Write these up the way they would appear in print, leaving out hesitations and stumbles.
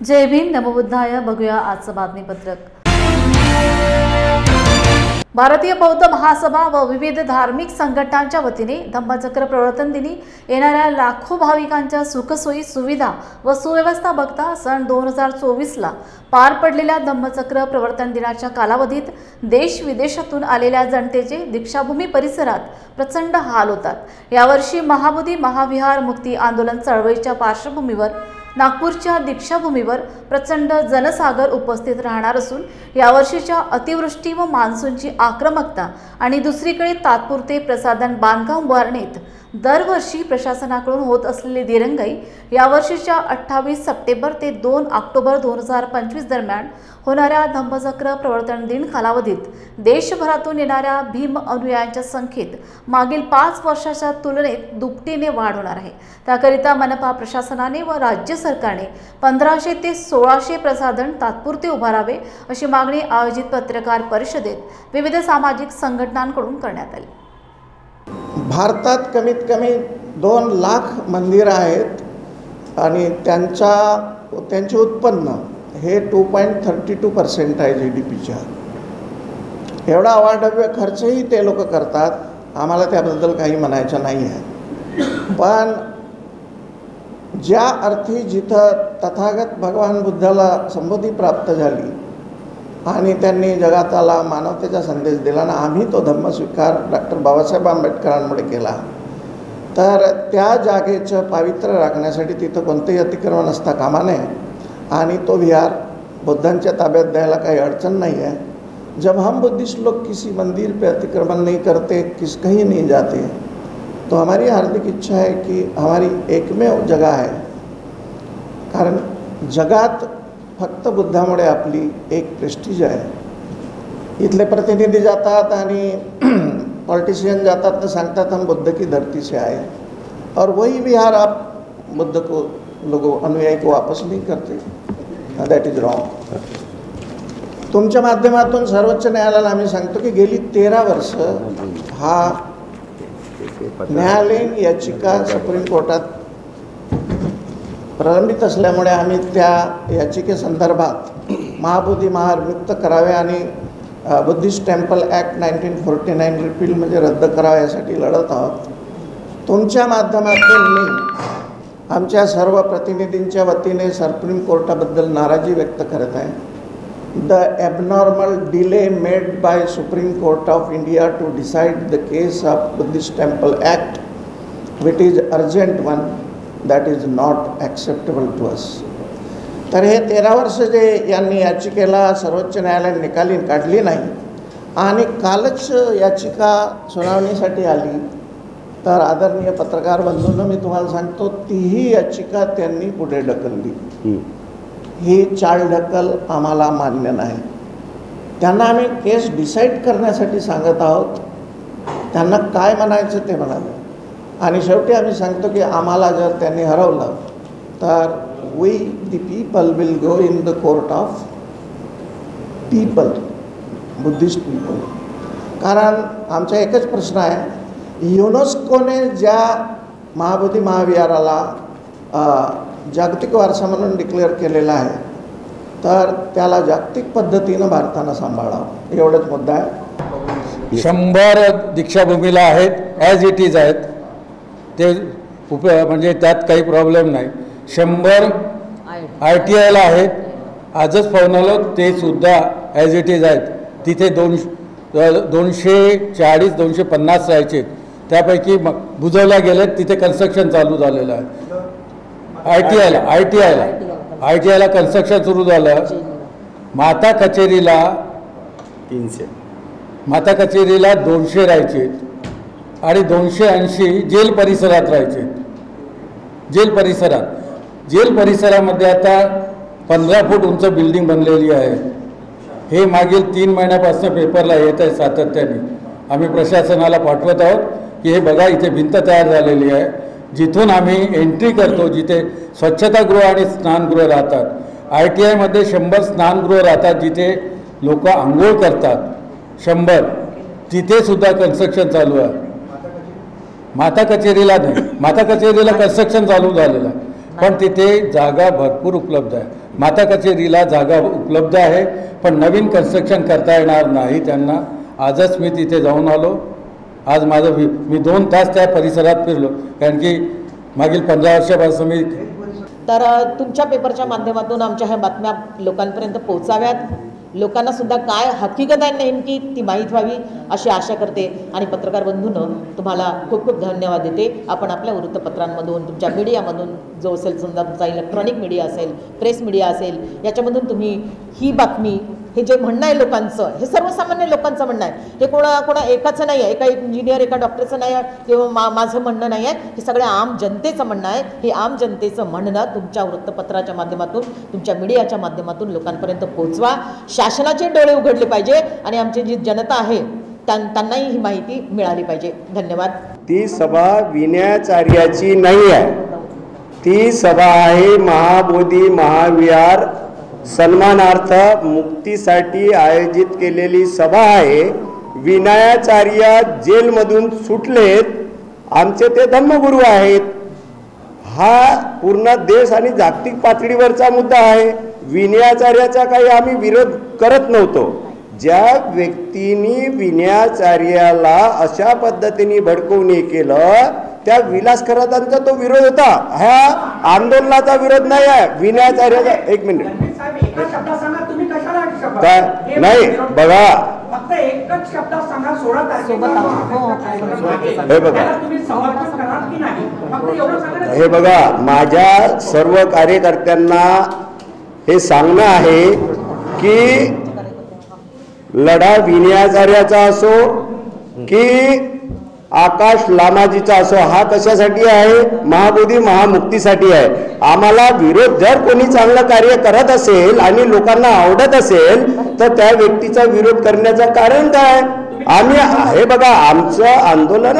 जय भीम नमो बुद्धाय। बघूया आजचं बातमीपत्रक। भारतीय बौद्ध महासभा व विविध धार्मिक संघटनांच्या वतीने धम्मचक्र प्रवर्तन दिनी येणाऱ्या लाखो भाविकांच्या सुखसोयी सुविधा व सुव्यवस्था बघता सन 2024 ला पार पडलेल्या धम्मचक्र प्रवर्तन दिनाच्या कालावधीत देश विदेशातून आलेल्या जनतेचे दीक्षाभूमी परिसरात प्रचंड हाल होतात। यावर्षी महाबोधी महाविहार मुक्ती आंदोलन चळवळीच्या पार्श्वभूमीवर नागपूरच्या दीक्षाभूमीवर प्रचंड जनसागर उपस्थित राहणार असून यावर्षीच्या अतिवृष्टी व मान्सूनची आक्रमकता आणि दुसरीकडे तात्पुरते प्रसाधन बांधकाम उभारणीत दरवर्षी प्रशासनाकडून होत असलेली दिरंगाई यावर्षीच्या 28 सप्टेंबर ते 2 ऑक्टोबर 2025 दरम्यान होणाऱ्या धम्मचक्र प्रवर्तन दिन कालावधीत देशभरातून येणाऱ्या भीम अनुयायांच्या संख्येत मागील 5 वर्षाच्या तुलनेत दुपटीने वाढ होणार आहे। त्याकरिता मनपा प्रशासनाने व राज्य सरकारने 1500 ते 1600 प्रसाधन तात्पुरते उभारावे अशी मागणी आयोजित पत्रकार परिषदेत विविध सामाजिक संघटनांकडून करण्यात आली। भारतात कमीत कमी 2 लाख मंदिरं आहेत आणि त्यांचे उत्पन्न हे 2.32% आहे GDPच्या। एवढा अवाढव्य खर्चही ते लोक करतात, आम्हाला त्याबद्दल काही म्हणायचं नाही आहे। पण ज्या अर्थी जिथं तथागत भगवान बुद्धाला संबोधी प्राप्त झाली आणि त्यांनी जगाताला मानवतेचा संदेश दिला ना, आम्ही तो धम्मस्वीकार डॉक्टर बाबासाहेब आंबेडकरांमुळे केला, तर त्या जागेचं पावित्र्य राखण्यासाठी तिथं कोणतेही अतिक्रमण असता कामा नये आणि तो विहार बुद्धांच्या ताब्यात द्यायला काही अड़चन नहीं है। जब हम बुद्धिस्ट लोग किसी मंदिर पे अतिक्रमण नहीं करते, कहीं नहीं जाते, तो हमारी हार्दिक इच्छा है कि हमारी एकमेव जगह है, कारण जगात फक्त बुद्धामुळे आपली एक प्रेस्टीज आहे। इथले प्रतिनिधी जातात आणि पॉलिटिशियन जातात तो सांगतात हम बुद्ध की धरती से आए, और वही विहार आप बुद्ध को लोगों अनुयायी को वापस नहीं करते, दैट इज रॉन्ग। तुमच्या माध्यमातून सर्वोच्च न्यायालयाला आम्ही सांगतो की गेली 13 वर्ष हा न्यायालयीन याचिका सुप्रीम कोर्टात प्रलंबित असल्यामुळे आम्ही त्या याचिकेसंदर्भात महाबोधी महार मुक्त करावे आणि बुद्धिस्ट टेम्पल ॲक्ट 1949 रिपील म्हणजे रद्द करावे यासाठी लढत आहोत। तुमच्या माध्यमातून मी आमच्या सर्व प्रतिनिधींच्या वतीने सुप्रीम कोर्टाबद्दल नाराजी व्यक्त करत आहे। The abnormal delay made by Supreme Court of India to decide the case of Buddhist temple act, which is urgent one, that is not acceptable to us. तर हे 13 वर्ष जे यांनी याचिकेला सर्वोच्च न्यायालयाने निकाली काढली नाही आणि कालच याचिका सुनावणीसाठी आली, तर आदरणीय पत्रकार बंधूंनो मी तुम्हाला सांगतो तीही याचिका त्यांनी पुढे ढकलली। ही चालढकल आम्हाला मान्य नाही। त्यांना आम्ही केस डिसाईड करण्यासाठी सांगत आहोत, त्यांना काय म्हणायचं ते म्हणाले आणि शेवटी आम्ही सांगतो की आम्हाला जर त्यांनी हरवलं तर we the people will go in the court of people, Buddhist people. कारण आमचा एकच प्रश्न आहे, युनेस्कोने ज्या महाबोधी महाविहाराला जागतिक वारसा म्हणून डिक्लेअर केलेला आहे, तर त्याला जागतिक पद्धतीनं भारतानं सांभाळावं, एवढंच मुद्दा आहे। 100 दीक्षाभूमीला आहेत, ॲज इट इज आहेत ते म्हणजे त्यात काही प्रॉब्लेम नाही। 100 ITIला आहेत, आजच पाहून आलो ते सुद्धा ॲज इट इज आहेत। तिथे 240 250 राहायचे, त्यापैकी बुजवल्या गेलेत, तिथे कन्स्ट्रक्शन चालू झालेलं आहे। ITIला कन्स्ट्रक्शन सुरू झालं। माता कचेरीला 200 राहायचे आणि 280 जेल परिसरात राहायचे। जेल परिसरामध्ये आता 15 फूट उंच बिल्डिंग बनलेली आहे। हे मागील 3 महिन्यापासून पेपरला येत आहे सातत्याने। आम्ही प्रशासनाला पाठवत आहोत की हे बघा, इथे भिंत तयार झालेली आहे, जिथून आम्ही एंट्री करतो, जिथे स्वच्छतागृह आणि स्नानगृह राहतात। ITIमध्ये 100 स्नानगृह राहतात जिथे लोक आंघोळ करतात, 100 तिथे सुद्धा कन्स्ट्रक्शन चालू आहे। माता कचेरीला नाही, माता कचेरीला कन्स्ट्रक्शन चालू झालेलं आहे। पण तिथे जागा भरपूर उपलब्ध आहे. माता कचेरीला जागा उपलब्ध आहे, पण नवीन कन्स्ट्रक्शन करता येणार नाही त्यांना. आजच मी तिथे जाऊन आलो. आज मी 2 तास त्या परिसरात फिरलो, कारण की मागील 15 वर्षापासून मी. तर तुमच्या पेपरच्या माध्यमातून आमच्या ह्या बातम्या लोकांपर्यंत पोहोचाव्यात, लोकांना सुद्धा काय हकीकत आहे नेमकी ती माहीत व्हावी अशी आशा करते. आणि पत्रकार बंधूंनो, तुम्हाला खूप खूप धन्यवाद देते. आपण आपल्या वृत्तपत्रांमधून, तुमच्या मीडियामधून जो असेल, समजा तुमचा इलेक्ट्रॉनिक मीडिया असेल, प्रेस मीडिया असेल, याच्यामधून तुम्ही ही बातमी, हे जे म्हणणं आहे लोकांचं, हे सर्वसामान्य लोकांचं म्हणणं आहे. हे कोणा एकाचं नाही आहे, एका इंजिनियर, एका डॉक्टरचं नाही आहे, किंवा माझं म्हणणं नाही आहे. हे सगळ्या आम जनतेचं म्हणणं आहे. हे आम जनतेचं म्हणणं तुमच्या वृत्तपत्राच्या माध्यमातून, तुमच्या मीडियाच्या माध्यमातून लोकांपर्यंत पोहोचवा. शासनाचे डोळे उघडले पाहिजे आणि आमची जी जनता आहे त्यांनाही ही माहिती मिळाली पाहिजे. धन्यवाद. ती सभा विनयाचार्याची नाही आहे, ती सभा आहे महाबोधी महाविहार सन्मानार्थ मुक्तीसाठी आयोजित केलेली सभा आहे. विनयाचार्य जेलमधून सुटलेत, आमचे ते धम्मगुरू आहेत. हा पूर्ण देश आणि जागतिक पातळीवरचा मुद्दा आहे. विनयाचार्याचा काही आम्ही विरोध करत नव्हतो. ज्या व्यक्तींनी विनयाचार्याला अशा पद्धतीने भडकवून केलं, त्या विलास खरातांचा तो विरोध होता. ह्या आंदोलनाचा विरोध नाही आहे विनयाचार्याचा. एक मिनिट काय नाही बघा, हे बघा, माझ्या सर्व कार्यकर्त्यांना हे सांगणं आहे की लढा विनयाचार्याचा असो की आकाश लामाजीचा असो, हा कशासाठी आहे? महाबोधी महामुक्तीसाठी आहे. आम्हाला विरोध, जर कोणी चांगलं कार्य करत असेल आणि लोकांना आवडत असेल तर त्या व्यक्तीचा विरोध करण्याचं कारण काय? आम्ही हे बघा, आमचं आंदोलन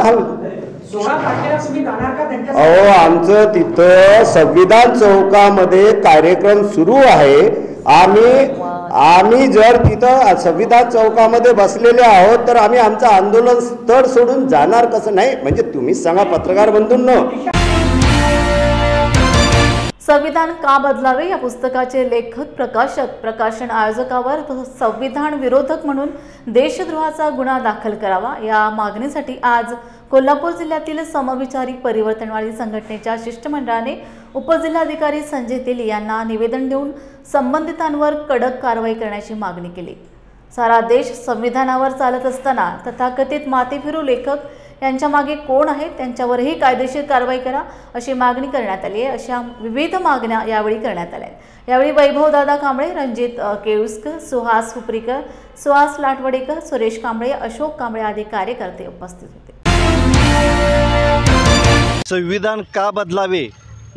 आमचं तिथं संविधान चौकामध्ये कार्यक्रम सुरू आहे. आम्ही जर तिथं संविधान चौकामध्ये बसलेले आहोत तर आम्ही आमचं आंदोलन स्थळ सोडून जाणार कसं? नाही म्हणजे तुम्हीच सांगा पत्रकार बंधूंनो. संविधान का बदलावे या पुस्तकाचे लेखक, प्रकाशक, प्रकाशन आयोजकावर संविधान विरोधक म्हणून देशद्रोहाचा गुन्हा दाखल करावा या मागणीसाठी आज कोल्हापूर जिल्ह्यातील समविचारी परिवर्तनवादी संघटनेच्या शिष्टमंडळाने उपजिल्हाधिकारी संजय तेली यांना निवेदन देऊन संबंधितांवर कडक कारवाई करण्याची मागणी केली. सारा देश संविधानावर चालत असताना तथाकथित माथेफिरू लेखक यांच्या मागे कोण आहेत त्यांच्यावरही कायदेशीर कारवाई करा अशी मागणी करण्यात आली आहे. अशा विविध मागण्या यावेळी करण्यात आल्या. यावेळी वैभवदादा कांबळे, रणजित केळुस्कर, सुहास हुपरीकर, सुहास लाटवडेकर, सुरेश कांबळे, अशोक कांबळे आदी कार्यकर्ते उपस्थित होते. संविधान का बदलावे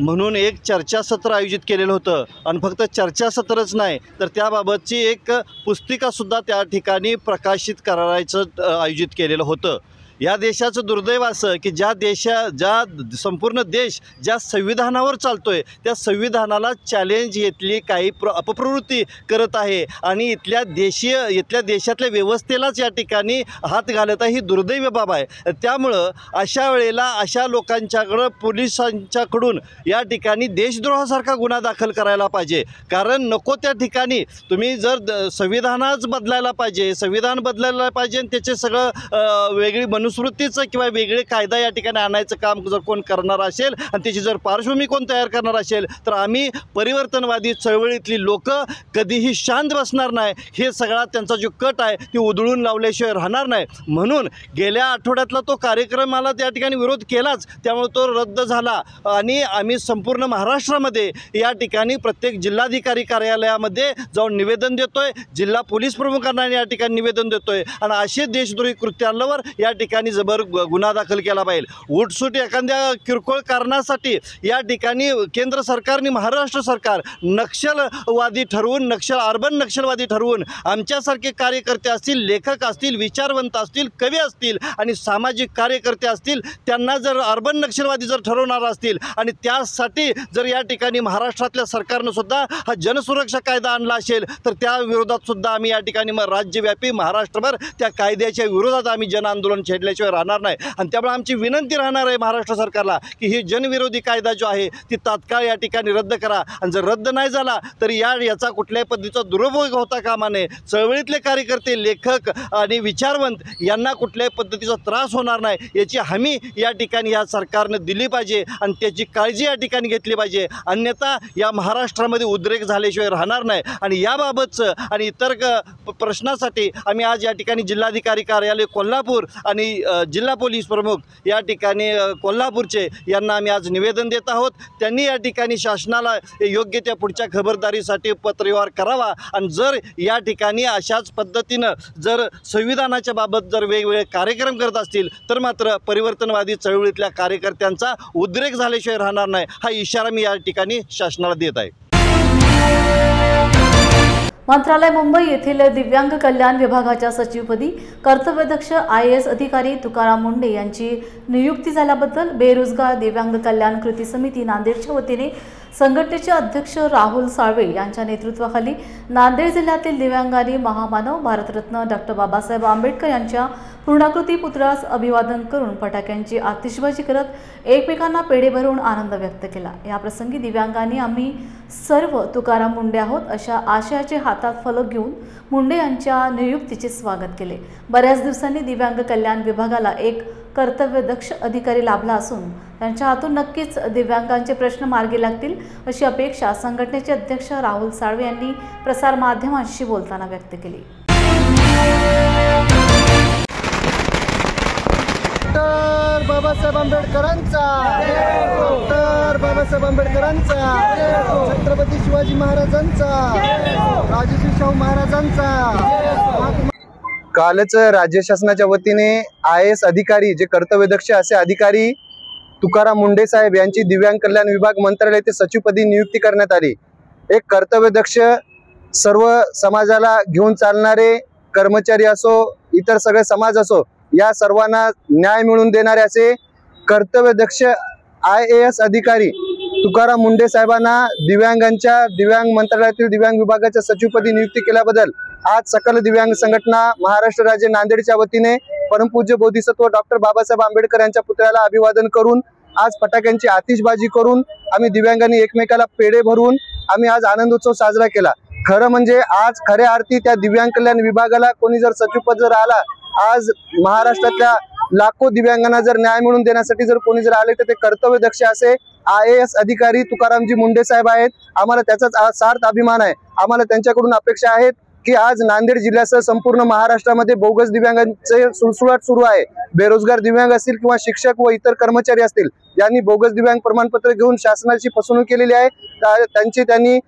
म्हणून एक चर्चासत्र आयोजित केलेलं होतं आणि फक्त चर्चासत्रच नाही तर त्याबाबतची एक पुस्तिकासुद्धा त्या ठिकाणी प्रकाशित करायचं आयोजित केलेलं होतं. या देशाचं दुर्दैव असं की ज्या संपूर्ण देश ज्या संविधानावर चालतोय त्या संविधानाला चॅलेंज घेतली काही अपप्रवृत्ती करत आहे आणि इथल्या देशातल्या व्यवस्थेलाच या ठिकाणी हात घालत आहे. ही दुर्दैव बाब आहे. त्यामुळं अशा वेळेला अशा लोकांच्याकडं पोलिसांच्याकडून या ठिकाणी देशद्रोहासारखा गुन्हा दाखल करायला पाहिजे. कारण नको त्या ठिकाणी तुम्ही जर संविधानच बदलायला पाहिजे, संविधान बदलायला पाहिजे आणि त्याचे सगळं वेगळी मनुस्मृतीचं किंवा वेगळे कायदा या ठिकाणी आणायचं काम जर कोण करणार असेल आणि त्याची जर पार्श्वभूमी कोण तयार करणार असेल तर आम्ही परिवर्तनवादी चळवळीतली लोक कधीही शांत बसणार नाही. हे सगळा त्यांचा जो कट आहे ती उधळून लावल्याशिवाय राहणार नाही. म्हणून गेल्या आठवड्यातला तो कार्यक्रमाला त्या ठिकाणी विरोध केलाच, त्यामुळे तो रद्द झाला आणि आम्ही संपूर्ण महाराष्ट्रामध्ये या ठिकाणी प्रत्येक जिल्हाधिकारी कार्यालयामध्ये जाऊन निवेदन देतोय, जिल्हा पोलीस प्रमुखांना या ठिकाणी निवेदन देतोय आणि असे देशद्रोही कृत्यांवर या ठिकाणी जबर गुन्हा दाखल केला पाहिजे. उठसूट एखाद्या किरकोळ कारणासाठी या ठिकाणी केंद्र सरकारने, महाराष्ट्र सरकार नक्षलवादी ठरवून, अर्बन नक्षलवादी ठरवून आमच्यासारखे कार्यकर्ते असतील, लेखक असतील, विचारवंत असतील, कवी असतील आणि सामाजिक कार्यकर्ते असतील त्यांना जर अर्बन नक्षलवादी जर ठरवणार असतील आणि त्यासाठी जर या ठिकाणी महाराष्ट्रातल्या सरकारनं सुद्धा हा जनसुरक्षा कायदा आणला असेल तर त्या विरोधात सुद्धा आम्ही या ठिकाणी राज्यव्यापी महाराष्ट्रभर त्या कायद्याच्या विरोधात आम्ही जनआंदोलन छेडले घेतल्याशिवाय राहणार नाही. आणि त्यामुळे आमची विनंती राहणार आहे महाराष्ट्र सरकारला की ही जनविरोधी कायदा जो आहे ती तात्काळ या ठिकाणी रद्द करा. आणि जर रद्द नाही झाला तर याचा कुठल्याही पद्धतीचा दुरुपयोग होता कामा नये. चळवळीतले कार्यकर्ते, लेखक आणि विचारवंत यांना कुठल्याही पद्धतीचा त्रास होणार नाही याची हमी या ठिकाणी या सरकारनं दिली पाहिजे आणि त्याची काळजी या ठिकाणी घेतली पाहिजे. अन्यथा या महाराष्ट्रामध्ये उद्रेक झाल्याशिवाय राहणार नाही. आणि याबाबतचं आणि इतर प्रश्नासाठी आम्ही आज या ठिकाणी जिल्हाधिकारी कार्यालय कोल्हापूर आणि जिल्हा पोलीस प्रमुख या ठिकाणी कोल्हापूरचे यांना आम्ही आज निवेदन देत आहोत. त्यांनी या ठिकाणी शासनाला योग्य त्या पुढच्या खबरदारीसाठी पत्रव्यवहार करावा. आणि जर या ठिकाणी अशाच पद्धतीनं जर संविधानाच्या बाबत जर वेगवेगळे कार्यक्रम करत असतील तर मात्र परिवर्तनवादी चळवळीतल्या कार्यकर्त्यांचा उद्रेक झाल्याशिवाय राहणार नाही हा इशारा मी या ठिकाणी शासनाला देत आहे. मंत्रालय मुंबई येथील दिव्यांग कल्याण विभागाच्या सचिवपदी कर्तव्यदक्ष IAS अधिकारी तुकाराम मुंडे यांची नियुक्ती झाल्याबद्दल बेरोजगार दिव्यांग कल्याण कृती समिती नांदेडच्या वतीने संघटनेचे अध्यक्ष राहुल साळवे यांच्या नेतृत्वाखाली नांदेड जिल्ह्यातील दिव्यांगांनी महामानव भारतरत्न डॉ. बाबासाहेब आंबेडकर यांच्या पूर्णाकृती पुतळ्यास अभिवादन करून फटाक्यांची आतिषबाजी करत एकमेकांना पेढे भरून आनंद व्यक्त केला. याप्रसंगी दिव्यांगांनी आम्ही सर्व तुकाराम मुंडे आहोत अशा आशयाचे हातात फलक घेऊन मुंडे यांच्या नियुक्तीचे स्वागत केले. बऱ्याच दिवसांनी दिव्यांग कल्याण विभागाला एक कर्तव्यदक्ष अधिकारी लाभला असून त्यांच्या हातून नक्कीच दिव्यांगांचे प्रश्न मार्गी लागतील अशी अपेक्षा संघटनेचे अध्यक्ष राहुल साळवे यांनी प्रसार माध्यमांशी बोलताना व्यक्त केली. डॉक्टर बाबासाहेब आंबेडकरांचा, डॉक्टर बाबासाहेब आंबेडकरांचा, छत्रपती शिवाजी महाराजांचा, राजश्री शाहू महाराजांचा. कालच राज्य शासनाच्या वतीने IAS अधिकारी जे कर्तव्यदक्ष असे अधिकारी तुकाराम मुंडे साहेब यांची दिव्यांग कल्याण विभाग मंत्रालय येथे सचिवपदी नियुक्ती करण्यात आली. एक कर्तव्यदक्ष सर्व समाजाला घेऊन चालणारे कर्मचारी असो, इतर सगळे समाज असो, या सर्वांना न्याय मिळवून देणारे असे कर्तव्यदक्ष IAS अधिकारी तुकाराम मुंडे साहेबांना दिव्यांग मंत्रालयातील दिव्यांग विभागाच्या सचिवपदी नियुक्ती केल्याबद्दल आज सकल दिव्यांग संघटना महाराष्ट्र राज्य नांदेडच्या वतीने परमपूज्य बोधिसत्व डॉ. बाबासाहेब आंबेडकर यांच्या पुतळ्याला अभिवादन करून आज फटाक्यांची आतिषबाजी करून आम्ही दिव्यांगांनी एकमेकाला पेढे भरून आम्ही आज आनंदोत्सव साजरा केला. खरं म्हणजे आज खऱ्या अर्थी त्या दिव्यांग कल्याण विभागाला कोणी जर सचिवपद जर आला, आज महाराष्ट्रातल्या लाखो दिव्यांगांना जर न्याय मिळवून देण्यासाठी जर कोणी जर आले तर ते कर्तव्यदक्ष असे IAS अधिकारी तुकारामजी मुंडे साहेब आहेत. आम्हाला त्याचाच सार्थ अभिमान आहे. आम्हाला त्यांच्याकडून अपेक्षा आहेत की आज नांदेड जिल्ह्यासह संपूर्ण महाराष्ट्रामध्ये बोगस दिव्यांगांचे सुळसुळाट सुरू आहे. बेरोजगार दिव्यांग असतील किंवा शिक्षक व इतर कर्मचारी असतील ज्यांनी बोगस दिव्यांग प्रमाणपत्र घेऊन शासनाची फसवणूक केलेली आहे, त्यांनी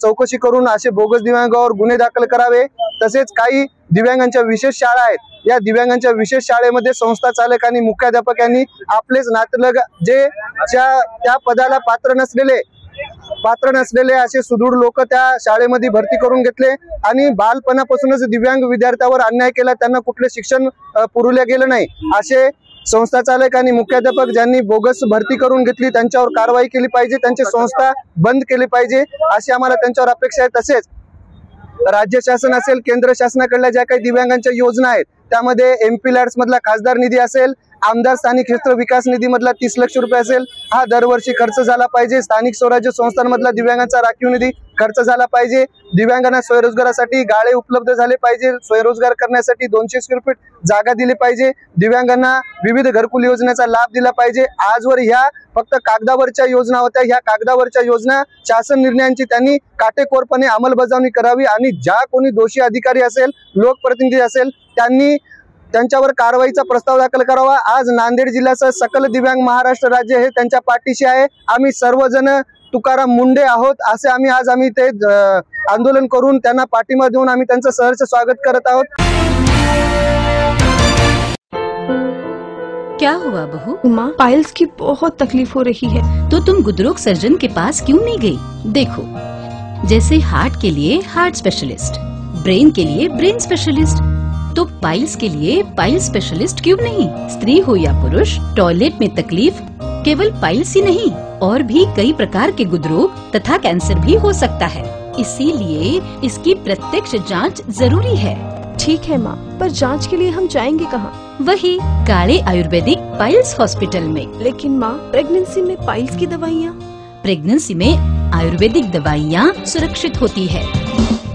चौकशी करून असे बोगस दिव्यांगावर गुन्हे दाखल करावे. तसेच काही दिव्यांगांच्या विशेष शाळा आहेत, या दिव्यांगांच्या विशेष शाळेमध्ये संस्था चालक आणि मुख्याध्यापक यांनी आपलेच नातलग जे त्या पदाला पात्र नसलेले असे सुदृढ लोक त्या शाळेमध्ये भरती करून घेतले आणि बालपणापासूनच दिव्यांग विद्यार्थ्यावर अन्याय केला, त्यांना कुठले शिक्षण पुरवले गेले नाही. असे संस्था चालक आणि मुख्याध्यापक ज्यांनी बोगस भरती करून घेतली त्यांच्यावर कारवाई केली पाहिजे, त्यांची संस्था बंद केली पाहिजे अशी आम्हाला त्यांच्यावर अपेक्षा आहे. तसेच राज्य शासन असेल, केंद्र शासनाकडल्या ज्या काही दिव्यांगांच्या योजना आहेत त्यामध्ये MP लॅड्स मधला खासदार निधी असेल, आमदार स्थानिक क्षेत्र विकास निधी मधला 30 लाख रुपये असेल, हा दरवर्षी खर्च झाला पाहिजे. स्थानिक स्वराज्य संस्थांमधला दिव्यांगांचा राखीव निधी खर्च झाला पाहिजे. दिव्यांगांना स्वयंरोजगारासाठी गाळे उपलब्ध झाले पाहिजे. स्वयंरोजगार करण्यासाठी 200 स्क्वेअर फीट जागा दिली पाहिजे. दिव्यांगांना विविध घरकुल योजनेचा लाभ दिला पाहिजे. आजवर ह्या फक्त कागदावरच्या योजना होत्या. ह्या कागदावरच्या योजना शासन निर्णयांची त्यांनी काटेकोरपणे अंमलबजावणी करावी आणि ज्या कोणी दोषी अधिकारी असेल, लोकप्रतिनिधी असेल, त्यांच्यावर कारवाईचा प्रस्ताव दाखल करावा. आज नांदेड जिल्ह्यासह सकल दिव्यांग महाराष्ट्र राज्य हे त्यांच्या पाठीशी आहे. आम्ही सर्वजण तुकाराम मुंडे आहोत असे आम्ही ते आंदोलन करून त्यांना पाठिंबा देऊन आम्ही त्यांचं सहर्ष स्वागत करत आहोत. क्या हुआ बहू? माँ, पाइल्स की बहुत तकलीफ हो रही है. तो तुम गुदरोग सर्जन के पास क्यों नहीं गई? देखो, जैसे हार्ट के लिए हार्ट स्पेशलिस्ट, ब्रेन के लिए ब्रेन स्पेशलिस्ट, तो पाइल्स के लिए पाइल्स स्पेशलिस्ट क्यों नहीं? स्त्री हो या पुरुष, टॉयलेट में तकलीफ केवल पाइल्स ही नहीं और भी कई प्रकार के गुदरोग तथा कैंसर भी हो सकता है. इसीलिए इसकी प्रत्यक्ष जांच जरूरी है. ठीक है माँ, पर जांच के लिए हम जाएंगे कहाँ? वही काले आयुर्वेदिक पाइल्स हॉस्पिटल में। लेकिन माँ, प्रेगनेंसी में पाइल्स की दवाइयाँ? प्रेगनेंसी में आयुर्वेदिक दवाइयाँ सुरक्षित होती है।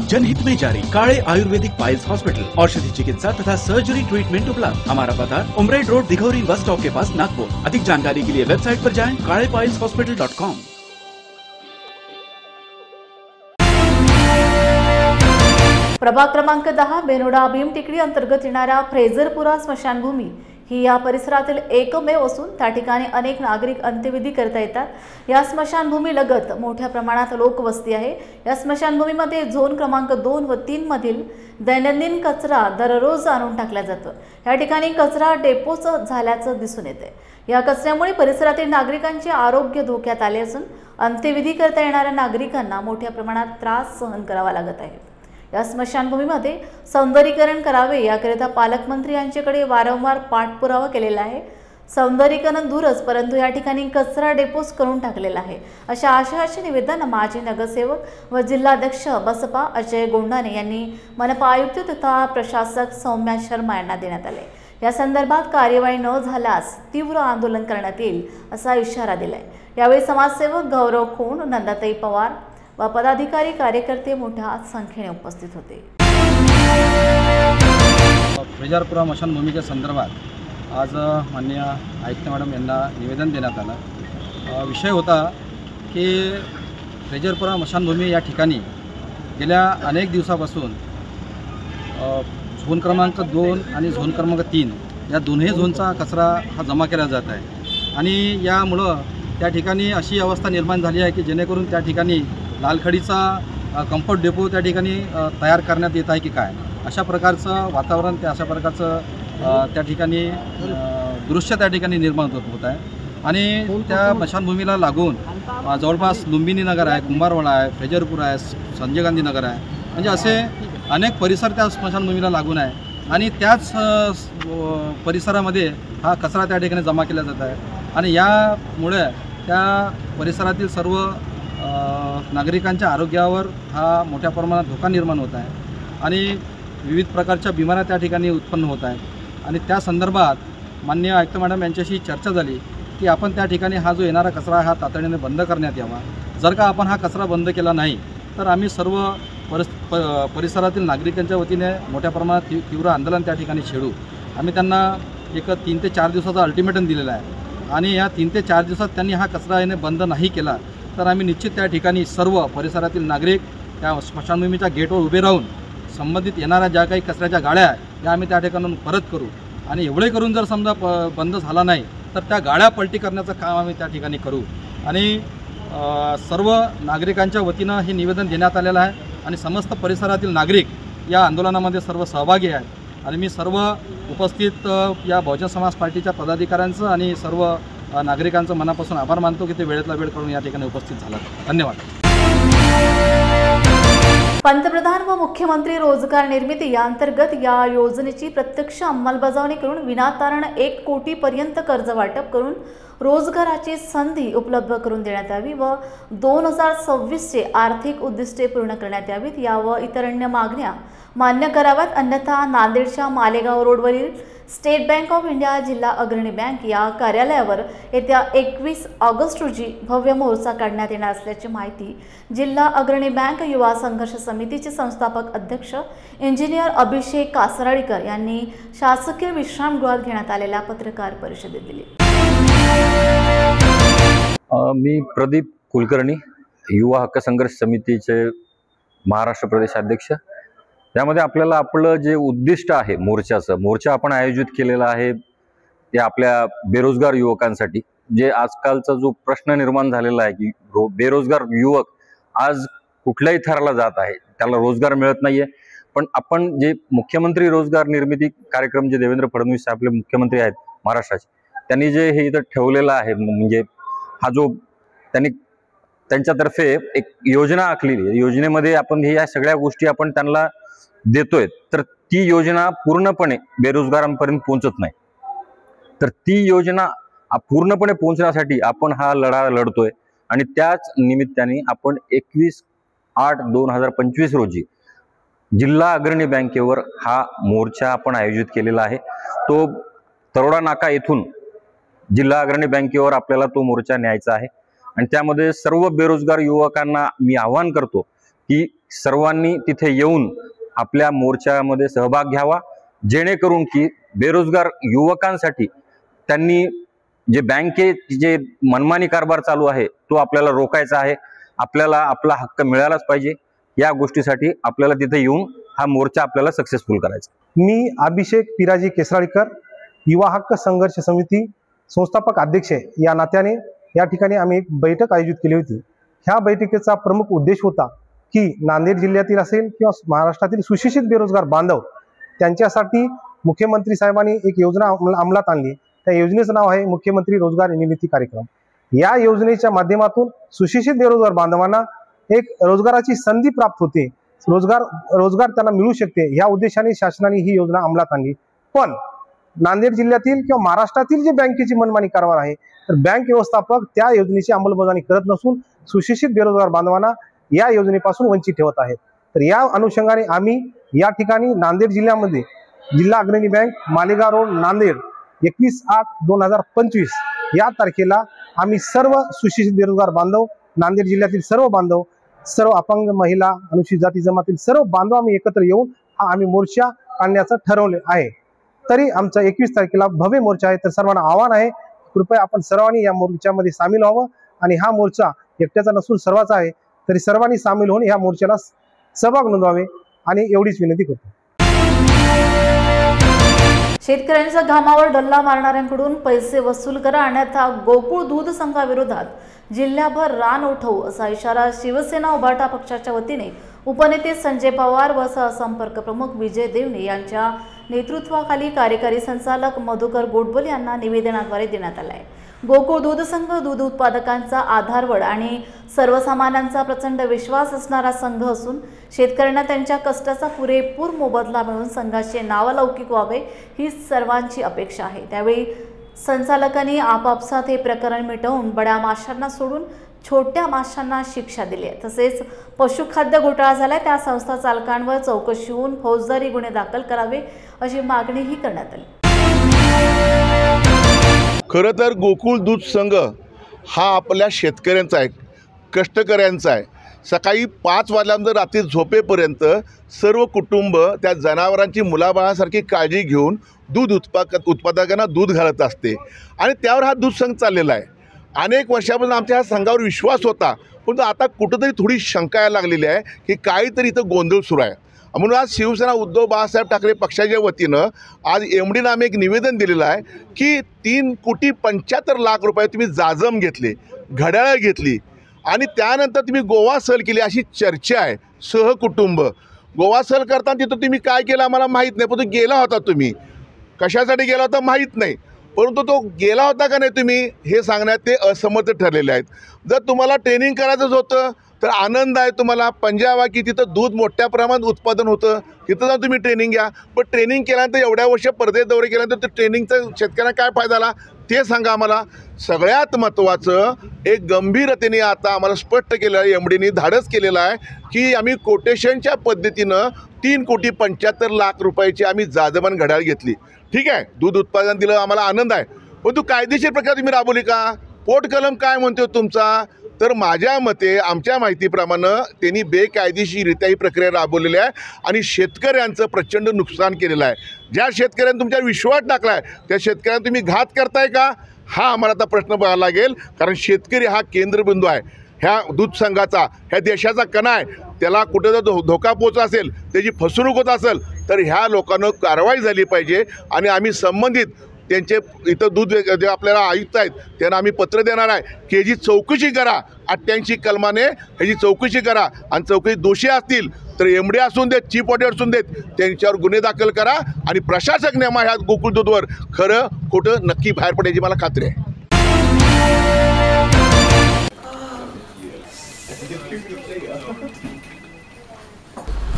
जनहित में जारी काले आयुर्वेदिक पाइल्स हॉस्पिटल, औषधि चिकित्सा तथा सर्जरी ट्रीटमेंट उपलब्ध। हमारा पता उमरेड रोड, दिघौरी बस स्टॉप के पास, नागपुर। अधिक जानकारी के लिए वेबसाइट पर जाएं kalepailshospital.com। प्रभाग क्रमांक 10 बेनोडा भीमटेकडी अंतर्गत येणाऱ्या फ्रेझरपुरा स्मशानभूमी ही या परिसरातील एकमेव असून त्या ठिकाणी अनेक नागरिक अंत्यविधी करता येतात। या स्मशानभूमी लगत मोठ्या प्रमाणात लोकवस्ती आहे। या स्मशानभूमीमध्ये झोन क्रमांक 2 व 3 मधील दैनंदिन कचरा दररोज आणून टाकला जातो। या ठिकाणी कचरा डेपोच झाल्याचं दिसून येते। या कचऱ्यामुळे परिसरातील नागरिकांचे आरोग्य धोक्यात आले असून अंत्यविधी करता येणाऱ्या नागरिकांना मोठ्या प्रमाणात त्रास सहन करावा लागत आहे। या स्मशानभूमीमध्ये सौंदर्यीकरण करावे याकरिता पालकमंत्री यांच्याकडे वारंवार पाठपुरावा केलेला आहे। सौंदर्यीकरण दूरच, परंतु या ठिकाणी कचरा डेपोज करून टाकलेला आहे, अशा आशयाचे निवेदन माजी नगरसेवक व जिल्हाध्यक्ष बसपा अजय गोंडाने यांनी मनपा आयुक्त तथा प्रशासक सौम्या शर्मा यांना देण्यात आले। या संदर्भात कार्यवाही न झाल्यास तीव्र आंदोलन करण्यात येईल असा इशारा दिलाय। यावेळी समाजसेवक गौरव खून, नंदाताई पवार व पदाधिकारी कार्यकर्ते मोठ्या संख्येने उपस्थित होते। फ्रेझरपुरा स्मशानभूमीच्या संदर्भात आज माननीय आयुक्त मॅडम यांना निवेदन देण्यात आलं। विषय होता की फ्रेझरपुरा स्मशानभूमी या ठिकाणी गेल्या अनेक दिवसापासून झोन क्रमांक 2 आणि झोन क्रमांक 3 या दोन्ही झोनचा कचरा हा जमा केला जात आहे आणि यामुळं त्या ठिकाणी अशी अवस्था निर्माण झाली आहे की जेणेकरून त्या ठिकाणी लालखडीचा कम्फर्ट डेपो त्या ठिकाणी तयार करण्यात येत आहे की काय, अशा प्रकारचं वातावरण, अशा प्रकारचं त्या ठिकाणी दृश्य त्या ठिकाणी निर्माण होत आहे। आणि त्या स्मशानभूमीला लागून जवळपास लुंबिनी नगर आहे, कुंभारवाडा आहे, फ्रेझरपुरा आहे, संजय गांधी नगर आहे, म्हणजे असे अनेक परिसर त्या स्मशानभूमीला लागून आहे आणि त्याच परिसरामध्ये हा कचरा त्या ठिकाणी जमा केला जात आहे आणि यामुळे त्या परिसरातील सर्व नागरिकांच्या आरोग्यावर हा मोठ्या प्रमाणात धोका निर्माण होत आहे आणि विविध प्रकारच्या बिमाऱ्या त्या ठिकाणी उत्पन्न होत आहेत। आणि त्या संदर्भात माननीय आयुक्त मॅडम यांच्याशी चर्चा झाली की आपण त्या ठिकाणी हा जो येणारा कचरा हा तातडीने बंद करण्यात यावा। जर का आपण हा कचरा बंद केला नाही तर आम्ही सर्व परिसरातील नागरिकांच्या वतीने मोठ्या प्रमाणात तीव्र आंदोलन त्या ठिकाणी छेडू। आम्ही त्यांना एक 3 ते 4 दिवसाचा अल्टिमेटम दिलेला आहे आणि या 3 ते 4 दिवसात त्यांनी हा कचरा येणे बंद नाही केला तर आम्ही निश्चित त्या ठिकाणी सर्व परिसरातील नागरिक त्या स्मशानभूमीच्या गेटवर उभे राहून संबंधित येणाऱ्या ज्या काही कचऱ्याच्या गाड्या या आम्ही त्या ठिकाणाहून परत करू आणि एवढे करून जर समजा बंद झाला नाही तर त्या गाड्या पलटी करण्याचं काम आम्ही त्या ठिकाणी करू। आणि सर्व नागरिकांच्या वतीनं हे निवेदन देण्यात आलेलं आहे आणि समस्त परिसरातील नागरिक या आंदोलनामध्ये सर्व सहभागी आहेत आणि मी सर्व उपस्थित या बहुजन समाज पार्टीच्या पदाधिकाऱ्यांचं आणि सर्व नागरिकांचं मनापासून आभार मानतो की ते वेळेतला वेळ काढून या ठिकाणी उपस्थित झालात। धन्यवाद। पंतप्रधान व मुख्यमंत्री रोजगार निर्मिती या अंतर्गत या योजनेची प्रत्यक्ष अंमलबजावणी करून विनातारण 1 कोटीपर्यंत कर्ज वाटप करून रोजगाराची संधी उपलब्ध करून देण्यात यावी व 2026चे आर्थिक उद्दिष्टे पूर्ण करण्यात यावीत या व इतर अन्य मागण्या मान्य कराव्यात, अन्यथा नांदेडच्या मालेगाव रोडवरील स्टेट बँक ऑफ इंडिया जिल्हा अग्रणी बँक या कार्यालयावर येत्या 21 ऑगस्ट रोजी भव्य मोर्चा काढण्यात येणार असल्याची माहिती जिल्हा अग्रणी बँक युवा संघर्ष समितीचे संस्थापक अध्यक्ष इंजिनियर अभिषेक कासराळीकर यांनी शासकीय विश्रामगृहात घेण्यात आलेल्या पत्रकार परिषदेत दिली। मी प्रदीप कुलकर्णी, युवा हक्क संघर्ष समितीचे महाराष्ट्र प्रदेश अध्यक्ष। यामध्ये आपल्याला आपलं जे उद्दिष्ट आहे मोर्चा आपण आयोजित केलेला आहे ते आपल्या बेरोजगार युवकांसाठी, जे आजकालचा जो प्रश्न निर्माण झालेला आहे की बेरोजगार युवक आज कुठल्याही थराला जात आहे, त्याला रोजगार मिळत नाहीये। पण आपण जे मुख्यमंत्री रोजगार निर्मिती कार्यक्रम जे देवेंद्र फडणवीस आपले मुख्यमंत्री आहेत महाराष्ट्राचे, त्यांनी जे हे इथं ठेवलेलं आहे, म्हणजे हा जो त्यांनी त्यांच्यातर्फे एक योजना आखलेली, योजनेमध्ये आपण या सगळ्या गोष्टी आपण त्यांना देतोय, तर ती योजना पूर्णपणे बेरोजगारांपर्यंत पोहोचत नाही। तर ती योजना पूर्णपणे पोहोचण्यासाठी आपण हा लढा लढतोय आणि त्याच निमित्ताने आपण 21/8/2025 रोजी जिल्हा अग्रणी बँकेवर हा मोर्चा आपण आयोजित केलेला आहे। तो तरोडा नाका येथून जिल्हा अग्रणी बँकेवर आपल्याला तो मोर्चा न्यायचा आहे। आणि त्यामध्ये सर्व बेरोजगार युवकांना मी आवाहन करतो की सर्वांनी तिथे येऊन आपल्या मोर्चामध्ये सहभाग घ्यावा, जेणेकरून की बेरोजगार युवकांसाठी त्यांनी जे बँकेत जे मनमानी कारभार चालू आहे तो आपल्याला रोखायचा आहे। आपल्याला आपला हक्क मिळालाच पाहिजे। या गोष्टीसाठी आपल्याला तिथे येऊन हा मोर्चा आपल्याला सक्सेसफुल करायचा। मी अभिषेक पिराजी केसराळीकर, युवा हक्क संघर्ष समिती संस्थापक अध्यक्ष या नात्याने या ठिकाणी आम्ही एक बैठक आयोजित केली होती। ह्या बैठकीचा प्रमुख उद्देश होता की नांदेड जिल्ह्यातील असेल किंवा महाराष्ट्रातील सुशिक्षित बेरोजगार बांधव त्यांच्यासाठी मुख्यमंत्री साहेबांनी एक योजना अंमलात आणली। त्या योजनेचं नाव आहे मुख्यमंत्री रोजगार निर्मिती कार्यक्रम। या योजनेच्या माध्यमातून सुशिक्षित बेरोजगार बांधवांना एक रोजगाराची संधी प्राप्त होते, रोजगार त्यांना मिळू शकते। या उद्देशाने शासनाने ही योजना अंमलात आणली। पण नांदेड जिल्ह्यातील किंवा महाराष्ट्रातील जे बँकेची मनमानी कारभार आहे तर बँक व्यवस्थापक त्या योजनेची अंमलबजावणी करत नसून सुशिक्षित बेरोजगार बांधवांना या योजनेपासून वंचित ठेवत आहेत। तर या अनुषंगाने आम्ही या ठिकाणी नांदेड जिल्ह्यामध्ये जिल्हा अग्रणी बँक मालेगाव रोड नांदेड 21/8/2025 या तारखेला आम्ही सर्व सुशिक्षित बेरोजगार बांधव, नांदेड जिल्ह्यातील सर्व बांधव, सर्व अपंग महिला, अनुसूचित जाती जमातील सर्व बांधव आम्ही एकत्र येऊन हा आम्ही मोर्चा काढण्याचं ठरवले आहे। तरी आमचा 21 तारखेला भव्य मोर्चा आहे। तर सर्वांना आव्हान आहे, कृपया आपण सर्वांनी या मोर्चामध्ये सामील व्हावं आणि हा मोर्चा एकट्याचा नसून सर्वांचा आहे। तरी सर्वांनी सामील होऊन या मोर्चाला सहभाग नोंदवावे आणि एवढीच विनंती करतो। शेतकऱ्यांच्या घामावर डल्ला मारणाऱ्यांकडून पैसे वसूल करा अन्यथा गोकुळ दूध संघाविरोधात जिल्ह्याभर रान उठवू असा इशारा शिवसेना उभाटा पक्षाच्या वतीने उपनेते संजय पवार व सहसंपर्क प्रमुख विजय देवणे यांच्या नेतृत्वाखाली कार्यकारी संचालक मधुकर गोडबोले यांना निवेदनाद्वारे देण्यात आले आहे। गोकुळ दूध संघ दूध उत्पादकांचा आधारवड आणि सर्वसामान्यांचा प्रचंड विश्वास असणारा संघ असून शेतकऱ्यांना त्यांच्या कष्टाचा पुरेपूर मोबदला मिळून संघाचे नावलौकिक व्हावे ही सर्वांची अपेक्षा आहे। त्यावेळी संचालकांनी आपापसात हे प्रकरण मिटवून बड्या माशांना सोडून छोट्या माशांना शिक्षा दिली आहे। तसेच पशुखाद्य घोटाळा झाला त्या संस्था चालकांवर चौकशी होऊन फौजदारी गुन्हे दाखल करावे अशी मागणीही करण्यात आली। खरं तर गोकुळ दूध संघ हा आपल्या शेतकऱ्यांचा आहे, कष्टकऱ्यांचा आहे। सकाळी 5 वाजल्यानंतर रात्री झोपेपर्यंत सर्व कुटुंब त्या जनावरांची मुलाबाळासारखी काळजी घेऊन दूध उत्पादकांना दूध घालत असते आणि त्यावर हा दूध संघ चाललेला आहे। अनेक वर्षापासून आमच्या ह्या संघावर विश्वास होता, पण आता कुठंतरी थोडी शंका यायला लागलेली आहे की काहीतरी इथं गोंधळ सुरू आहे। म्हणून आज शिवसेना उद्धव बाळासाहेब ठाकरे पक्षाच्या वतीनं आज MD आम्ही एक निवेदन दिलेलं आहे की 3,75,00,000 रुपये तुम्ही जाजम घेतले, घड्याळं घेतली आणि त्यानंतर तुम्ही गोवा सहल केली अशी चर्चा आहे। सहकुटुंब गोवा सहल करताना तिथं तुम्ही काय केलं आम्हाला माहीत नाही, पण तो गेला होता, तुम्ही कशासाठी गेला होता माहीत नाही, परंतु तो गेला होता का नाही तुम्ही हे सांगण्यात ते असमर्थ ठरलेले आहेत। जर तुम्हाला ट्रेनिंग करायचंच होतं तर आनंद आहे तुम्हाला, पंजाब की तिथं दूध मोठ्या प्रमाणात उत्पादन होतं, तिथं जाऊन तुम्ही ट्रेनिंग घ्या। पण ट्रेनिंग केल्यानंतर एवढ्या वर्ष परदेश दौरे केल्यानंतर ते ट्रेनिंगचा शेतकऱ्यांना काय फायदा झाला ते सांगा आम्हाला। सगळ्यात महत्त्वाचं एक गंभीरतेने आता आम्हाला स्पष्ट केलं आहे, MDनी धाडस केलेलं आहे की आम्ही कोटेशनच्या पद्धतीनं 3,75,00,000 रुपयाची आम्ही जाजमान घड्याळ घेतली। ठीक आहे, दूध उत्पादन दिलं, आम्हाला आनंद आहे, पण तू कायदेशीर प्रकारे तुम्ही राबवली का? पोटकलम काय म्हणतो तुमचा? तर माझ्या मते आमच्या माहितीप्रमाणे त्यांनी बेकायदेशीररित्या ही प्रक्रिया राबवलेली आहे आणि शेतकऱ्यांचं प्रचंड नुकसान केलेलं आहे। ज्या शेतकऱ्यांनी तुमच्यावर विश्वास टाकला आहे त्या शेतकऱ्यांना तुम्ही घात करताय का हा आम्हाला आता प्रश्न बघायला लागेल, कारण शेतकरी हा केंद्रबिंदू आहे ह्या दूध संघाचा, ह्या देशाचा कणा आहे। त्याला कुठं जर धोका पोहोचला असेल, त्याची फसवणूक होत असेल तर ह्या लोकांना कारवाई झाली पाहिजे आणि आम्ही संबंधित त्यांचे इथं दूध जे आपल्याला आयुक्त आहेत त्यांना आम्ही पत्र देणार आहे की ह्याची चौकशी करा, 88 कलमाने ह्याची चौकशी करा आणि चौकशी दोषी असतील तर MD असून देत, चीफ ऑडिटर असून देत, त्यांच्यावर गुन्हे दाखल करा आणि प्रशासक नेमा ह्या गोकुळ दूधवर खरं खोटं नक्की बाहेर पडायची मला खात्री आहे।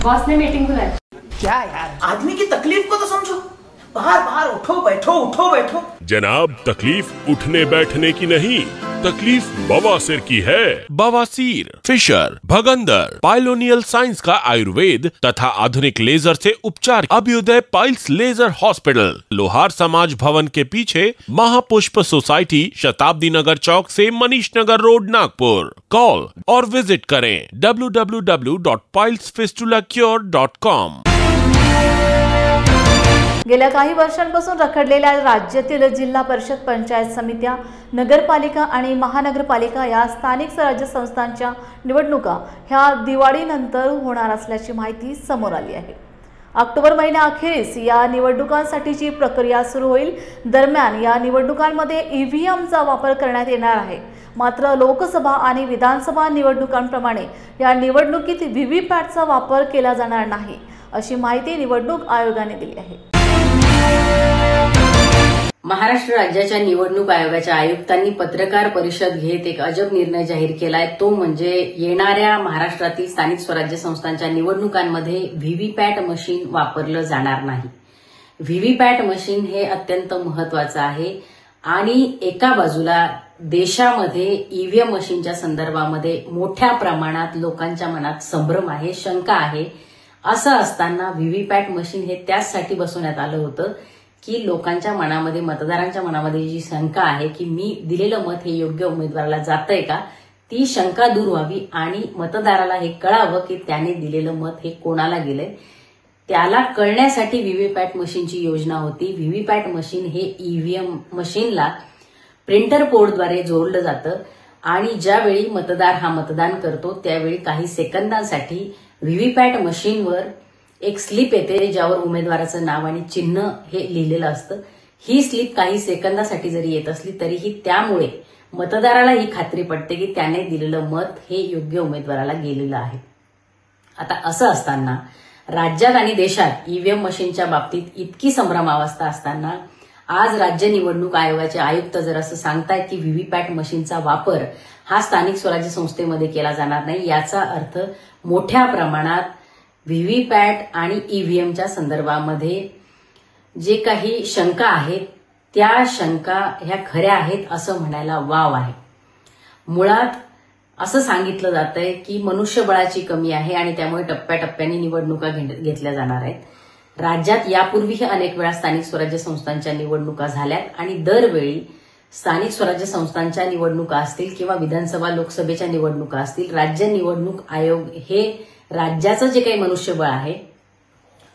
बॉस ने मीटिंग बुलाई। क्या यार, आदमी की तकलीफ को तो समझो, बाहर बाहर उठो बैठो उठो बैठो। जनाब, तकलीफ उठने बैठने की नहीं, तकलीफ बवासीर की है? बवासीर, फिशर, भगंदर, पाइलोनियल साइंस का आयुर्वेद तथा आधुनिक लेजर से उपचार। अभ्युदय पाइल्स लेजर हॉस्पिटल, लोहार समाज भवन के पीछे, महापुष्प सोसाइटी, शताब्दी नगर चौक से मनीष नगर रोड, नागपुर। कॉल और विजिट करें www.pilesfistulacure.com। गेल्या काही वर्षांपासून रखडलेल्या राज्यातील जिल्हा परिषद, पंचायत समित्या, नगरपालिका आणि महानगरपालिका या स्थानिक स्वराज्य संस्थांच्या निवडणुका ह्या दिवाळीनंतर होणार असल्याची माहिती समोर आली आहे। ऑक्टोबर महिन्याअखेरीस या निवडणुकांसाठीची प्रक्रिया सुरू होईल। दरम्यान या निवडणुकांमध्ये ईव्हीएमचा वापर करण्यात येणार आहे। मात्र लोकसभा आणि विधानसभा निवडणुकांप्रमाणे या निवडणुकीत व्हीव्हीपॅटचा वापर केला जाणार नाही, अशी माहिती निवडणूक आयोगाने दिली आहे। महाराष्ट्र राज्याच्या निवडणूक आयोगाच्या आयुक्तांनी पत्रकार परिषद घेत एक अजब निर्णय जाहीर केलाय। तो म्हणजे येणाऱ्या महाराष्ट्रातील स्थानिक स्वराज्य संस्थांच्या निवडणुकांमध्ये व्हीव्हीपॅट मशीन वापरलं जाणार नाही। व्हीव्हीपॅट मशीन हे अत्यंत महत्वाचं आहे आणि एका बाजूला देशामध्ये ईव्हीएम मशीनच्या संदर्भामध्ये मोठ्या प्रमाणात लोकांच्या मनात संभ्रम आहे, शंका आहे। असं असताना व्हीव्हीपॅट मशीन हे त्याचसाठी बसवण्यात आलं होतं की लोकांच्या मनामध्ये, मतदारांच्या मनामध्ये जी शंका आहे की मी दिलेलं मत हे योग्य उमेदवाराला जातंय का, ती शंका दूर व्हावी आणि मतदाराला हे कळावं की त्याने दिलेलं मत हे कोणाला गेलंय। त्याला कळण्यासाठी व्हीव्हीपॅट मशीनची योजना होती। व्हीव्हीपॅट मशीन हे ईव्हीएम मशीनला प्रिंटर पोर्टद्वारे जोडलं जातं आणि ज्यावेळी मतदार हा मतदान करतो त्यावेळी काही सेकंदांसाठी व्हीव्हीपॅट मशीनवर एक स्लिप येते ज्यावर उमेदवाराचं नाव आणि चिन्ह हे लिहिलेलं असतं। ही स्लिप काही सेकंदासाठी जरी येत असली तरीही त्यामुळे मतदाराला ही खात्री पडते की त्याने दिलेलं मत हे योग्य उमेदवाराला गेलेलं आहे। आता असं असताना राज्यात आणि देशात ईव्हीएम मशीनच्या बाबतीत इतकी संभ्रमावस्था असताना आज राज्य निवडणूक आयोगाचे आयुक्त जर असं सांगतायत की व्हीव्हीपॅट मशीनचा वापर हा स्थानिक स्वराज्य संस्थेमध्ये केला जाणार नाही, याचा अर्थ मोठ्या प्रमाणात व्हीव्हीपॅट आणि ईव्हीएमच्या संदर्भामध्ये जे काही शंका आहेत त्या शंका ह्या खऱ्या आहेत असं म्हणायला वाव आहे। मुळात असं सांगितलं जातंय की मनुष्यबळाची कमी आहे आणि त्यामुळे टप्प्याटप्प्याने निवडणुका घेतल्या जाणार आहेत। राज्यात यापूर्वीही अनेक वेळा स्थानिक स्वराज्य संस्थांच्या निवडणुका झाल्यात आणि दरवेळी स्थानिक स्वराज्य संस्थांच्या निवडणुका असतील किंवा विधानसभा लोकसभेच्या निवडणुका असतील, राज्य निवडणूक आयोग हे राज्याचं जे काही मनुष्यबळ आहे,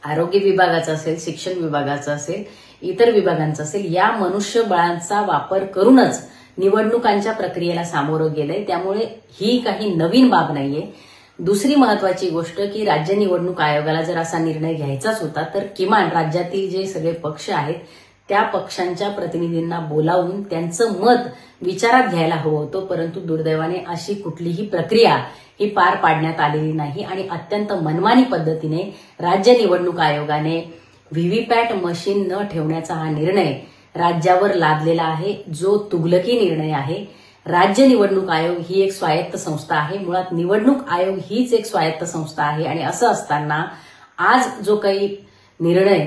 आरोग्य विभागाचं असेल, शिक्षण विभागाचं असेल, इतर विभागांचं असेल, या मनुष्यबळांचा वापर करूनच निवडणुकांच्या प्रक्रियेला सामोरं गेलंय। त्यामुळे ही काही नवीन बाब नाहीये। दुसरी महत्वाची गोष्ट की राज्य निवडणूक आयोगाला जर असा निर्णय घ्यायचाच होता तर किमान राज्यातील जे सगळे पक्ष आहेत त्या पक्षांच्या प्रतिनिधींना बोलावून त्यांचं मत विचारात घ्यायला हवं होतं, परंतु दुर्दैवाने अशी कुठलीही प्रक्रिया ही पार पाडण्यात आलेली नाही आणि अत्यंत मनमानी पद्धतीने राज्य निवडणूक आयोगाने व्हीव्हीपॅट मशीन न ठेवण्याचा हा निर्णय राज्यावर लादलेला आहे, जो तुगलकी निर्णय आहे। राज्य निवडणूक आयोग ही एक स्वायत्त संस्था आहे, मुळात निवडणूक आयोग हीच एक स्वायत्त संस्था आहे आणि असं असताना आज जो काही निर्णय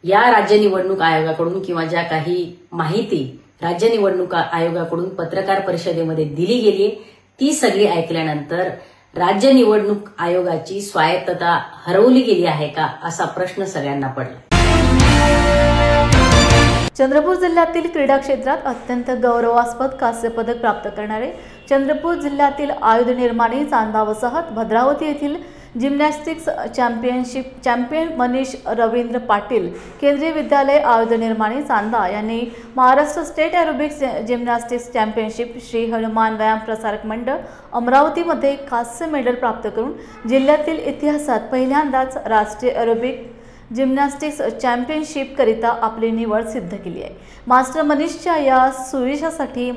या राज्य निवडणूक आयोगाकडून किंवा ज्या काही माहिती राज्य निवडणूक आयोगाकडून पत्रकार परिषदेमध्ये दिली गेली ती सगळी ऐकल्यानंतर राज्य निवडणूक आयोगाची स्वायत्तता हरवली गेली आहे का असा प्रश्न सगळ्यांना पडला। चंद्रपूर जिल्ह्यातील क्रीडा क्षेत्रात अत्यंत गौरवास्पद कांस्य पदक प्राप्त करणारे चंद्रपूर जिल्ह्यातील आयुध निर्माणी चांदा वसाहत भद्रावती येथील जिम्नॅस्टिक्स चॅम्पियन मनीष रवींद्र पाटील केंद्रीय विद्यालय आयुध निर्माणी चांदा यांनी Maharashtra state aerobics gymnastics championship Shri Hanuman व्यायाम प्रसारक मंडळ अमरावतीमध्ये कांस्य मेडल प्राप्त करून जिल्ह्यातील इतिहासात पहिल्यांदाच राष्ट्रीय एरोबिक जिम्नॅस्टिक्स चॅम्पियनशिप करिता आपली निवड सिद्ध केली आहे। मास्टर मनीषच्या या सुयशासाठी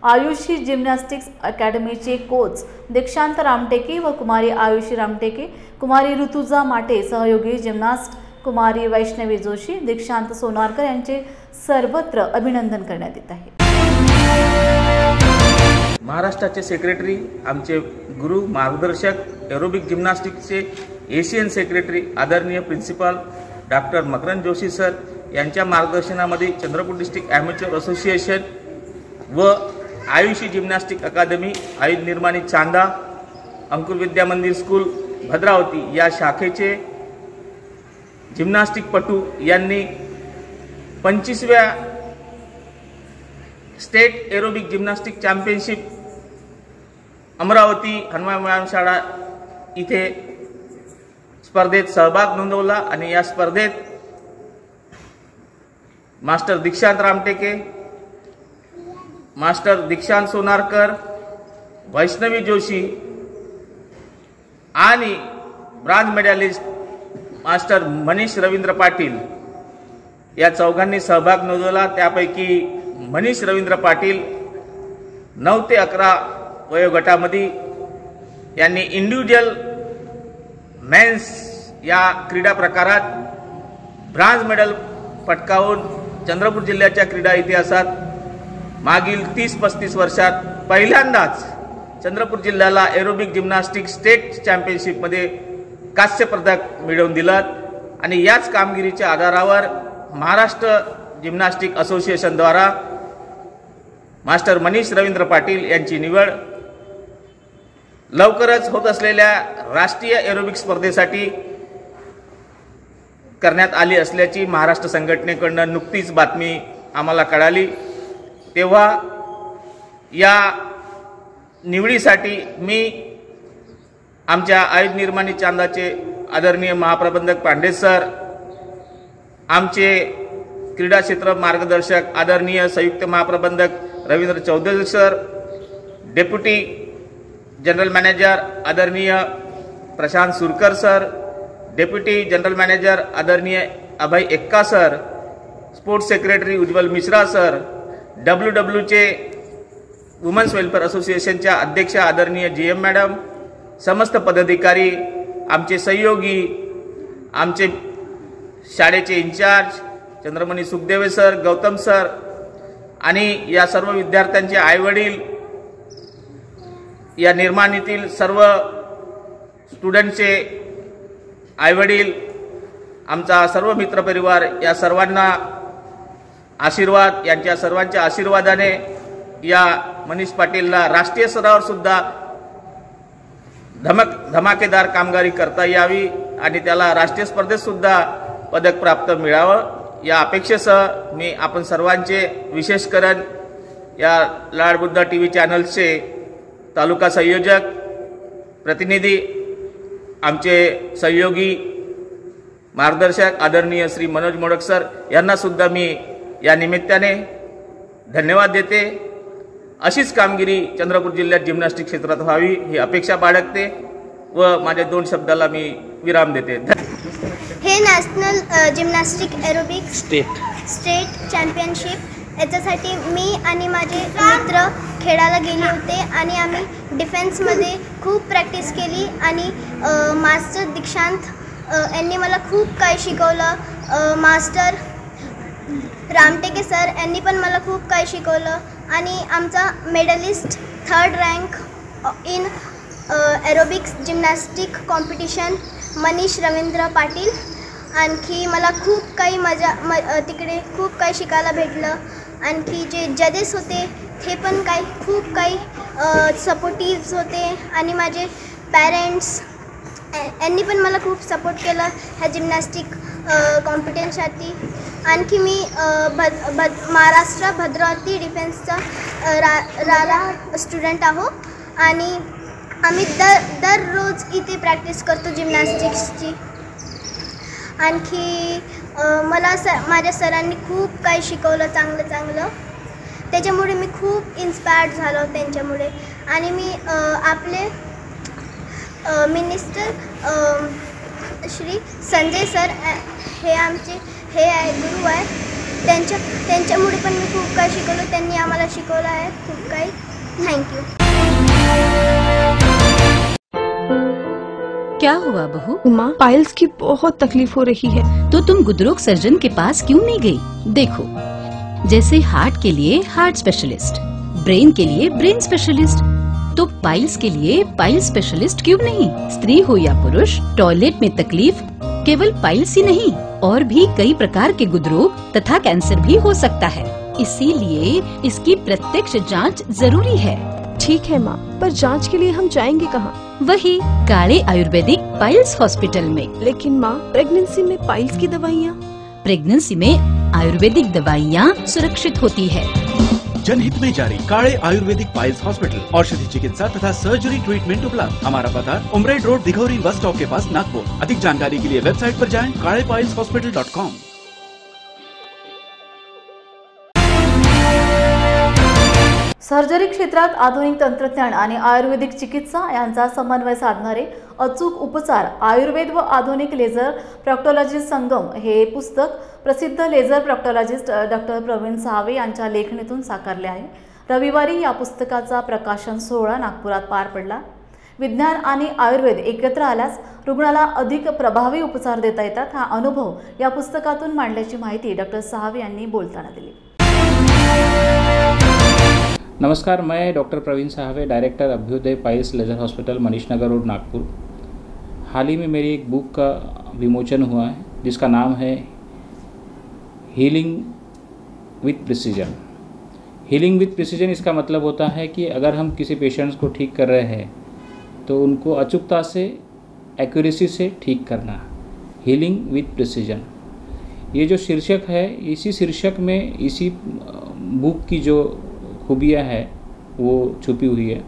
आयुषी जिम्नॅस्टिक्स अकॅडमीचे कोच दीक्षांत रामटेके व कुमारी आयुषी रामटेके, कुमारी ऋतुजा माटे, सहयोगी जिम्नास्ट कुमारी वैष्णवी जोशी, दीक्षांत सोनारकर यांचे सर्वत्र अभिनंदन करण्यात येत आहे। महाराष्ट्राचे सेक्रेटरी, आमचे गुरु मार्गदर्शक, एरोबिक जिम्नॅस्टिक्सचे एशियन सेक्रेटरी आदरणीय principal doctor Makarand Joshi sir यांच्या मार्गदर्शनामध्ये चंद्रपूर डिस्ट्रिक्ट ॲमेच्युअर असोसिएशन व आयुषी जिम्नॅस्टिक अकादमी, आयुध निर्माणी चांदा, अंकुर विद्या मंदिर स्कूल भद्रावती या शाखेचे जिम्नॅस्टिकपटू यांनी 25व्या state aerobic gymnastic championship Amravati Hanuman Vyayamshala इथे स्पर्धेत सहभाग नोंदवला आणि या स्पर्धेत मास्टर दीक्षांत रामटेके, मास्टर दीक्षांत सोनारकर, वैष्णवी जोशी आणि bronze medalist master Manish Ravindra Patil या चौघांनी सहभाग नोंदवला। त्यापैकी मनीष रवींद्र पाटील 9 ते 11 वयोगटामध्ये यांनी इंडिव्हिज्युअल मेन्स या क्रीडा प्रकारात ब्रॉन्झ मेडल पटकावून चंद्रपूर जिल्ह्याच्या क्रीडा इतिहासात मागील 30-35 वर्षात पहिल्यांदाच चंद्रपूर जिल्ह्याला एरोबिक जिम्नॅस्टिक स्टेट चॅम्पियनशिपमध्ये कांस्य पदक मिळवून दिलं आणि याच कामगिरीच्या आधारावर महाराष्ट्र जिम्नॅस्टिक असोसिएशनद्वारा मास्टर मनीष रवींद्र पाटील यांची निवड लवकरच होत असलेल्या राष्ट्रीय एरोबिक स्पर्धेसाठी करण्यात आली असल्याची महाराष्ट्र संघटनेकडून नुकतीच बातमी आम्हाला कळाली। तेव्हा या निवडीसाठी मी आमच्या आयुध निर्माणी चांदाचे आदरणीय महाप्रबंधक पांडे सर, आमचे क्रीडा क्षेत्र मार्गदर्शक आदरणीय संयुक्त महाप्रबंधक Ravindra Chaudhary sir, deputy general manager आदरणीय Prashant Surkar sir, deputy general manager आदरणीय Abhay Ekka sir, sports secretary Ujjwal Mishra sir, WWचे वुमन्स वेलफेअर असोसिएशनच्या अध्यक्ष आदरणीय GM मॅडम, समस्त पदाधिकारी, आमचे सहयोगी, आमचे शाळेचे in charge Chandramani Sukhdeve sir, Gautam sir आणि या सर्व विद्यार्थ्यांचे आईवडील, या निर्माणीतील सर्व स्टुडंटचे आईवडील, आमचा सर्व मित्रपरिवार, या सर्वांना आशीर्वाद, यांच्या सर्वांच्या आशीर्वादाने या मनीष पाटीलला राष्ट्रीय स्तरावर सुद्धा धमाकेदार कामगिरी करता यावी आणि त्याला राष्ट्रीय स्पर्धेत सुद्धा पदक प्राप्त मिळावं या अपेक्षेसह मी आपण सर्वांचे, विशेष करून या लाडबुद्धा TV चॅनलचे तालुका संयोजक प्रतिनिधी, आमचे सहयोगी मार्गदर्शक आदरणीय श्री मनोज मोडक सर यांना सुद्धा मी या निमित्ताने धन्यवाद देते। अशीच कामगिरी चंद्रपूर जिल्ह्यात जिम्नॅस्टिक क्षेत्रात व्हावी ही अपेक्षा बाळगते व माझ्या 2 शब्दाला मी विराम देते। हे national gymnastic aerobic state championship याच्यासाठी मी आणि माझे मित्र खेळायला गेले होते आणि आम्ही डिफेन्समध्ये खूप प्रॅक्टिस केली आणि मास्टर दीक्षांत यांनी मला खूप काही शिकवलं। मास्टर रामटेके सर यांनी पण मला खूप काही शिकवलं आणि आमचा medalist 3rd rank in aerobics gymnastic competition Manish Ravindra Patil. आणखी मला खूप काही तिकडे खूप काही शिकायला भेटलं। आणखी जे जजेस होते ते पण खूप काही सपोर्टिव्ह होते आणि माझे पॅरेंट्स यांनी पण मला खूप सपोर्ट केलं ह्या जिम्नॅस्टिक कॉम्पिटिशनसाठी। आणखी मी महाराष्ट्र भद्रावती डिफेन्सचा रारा स्टुडंट आहो आणि आम्ही दररोज इथे प्रॅक्टिस करतो जिम्नॅस्टिक्सची। आणखी मला माझ्या सरांनी खूप काही शिकवलं चांगलं, त्याच्यामुळे मी खूप इन्स्पायर्ड झालो त्यांच्यामुळे। आणि मी आपले मिनिस्टर श्री संजय सर हे गुरु आहे, त्यांच्यामुळे पण मी खूप काही शिकवलं, त्यांनी आम्हाला शिकवलं आहे खूप काही। थँक्यू। क्या हुआ बहू? माँ, पाइल्स की बहुत तकलीफ हो रही है। तो तुम गुदरोग सर्जन के पास क्यों नहीं गई? देखो, जैसे हार्ट के लिए हार्ट स्पेशलिस्ट, ब्रेन के लिए ब्रेन स्पेशलिस्ट, तो पाइल्स के लिए पाइल्स स्पेशलिस्ट क्यों नहीं? स्त्री हो या पुरुष, टॉयलेट में तकलीफ केवल पाइल्स ही नहीं और भी कई प्रकार के गुदरोग तथा कैंसर भी हो सकता है। इसीलिए इसकी प्रत्यक्ष जांच जरूरी है। ठीक है माँ, पर जांच के लिए हम जाएंगे कहाँ? वही काले आयुर्वेदिक पाइल्स हॉस्पिटल में। लेकिन माँ, प्रेगनेंसी में पाइल्स की दवाइयाँ? प्रेगनेंसी में आयुर्वेदिक दवाइयाँ सुरक्षित होती है। जनहित में जारी काले आयुर्वेदिक पाइल्स हॉस्पिटल, औषधि चिकित्सा तथा सर्जरी ट्रीटमेंट उपलब्ध। हमारा पता उमरेड रोड दिघौरी बस स्टॉप के पास नागपुर। अधिक जानकारी के लिए वेबसाइट पर जाएं kalepailshospital.com। सर्जरी क्षेत्रात आधुनिक तंत्रज्ञान आणि आयुर्वेदिक चिकित्सा यांचा समन्वय साधणारे अचूक उपचार, आयुर्वेद व आधुनिक लेझर प्रॉक्टॉलॉजिस्ट संगम हे पुस्तक प्रसिद्ध लेझर प्रॉक्टॉलॉजिस्ट डॉक्टर प्रवीण सावे यांच्या लेखणीतून साकारले आहे। रविवारी या पुस्तकाचा प्रकाशन सोहळा नागपुरात पार पडला। विज्ञान आणि आयुर्वेद एकत्र आल्यास रुग्णाला अधिक प्रभावी उपचार देता येतात, हा अनुभव या पुस्तकातून मांडल्याची माहिती डॉक्टर सावे यांनी बोलताना दिली। नमस्कार, मैं doctor Praveen Sahave, director Abhyuday piles laser hospital Manish Nagar road Nagpur. हाल ही में मेरी एक बुक का विमोचन हुआ है जिसका नाम है healing with precision. Healing with precision इसका मतलब होता है कि अगर हम किसी पेशेंट्स को ठीक कर रहे हैं तो उनको अचूकता से, एक्यूरेसी से ठीक करना। हीलिंग विथ प्रिसीजन, ये जो शीर्षक है, इसी शीर्षक में इसी बुक की जो खूबियाँ है वो छुपी हुई है।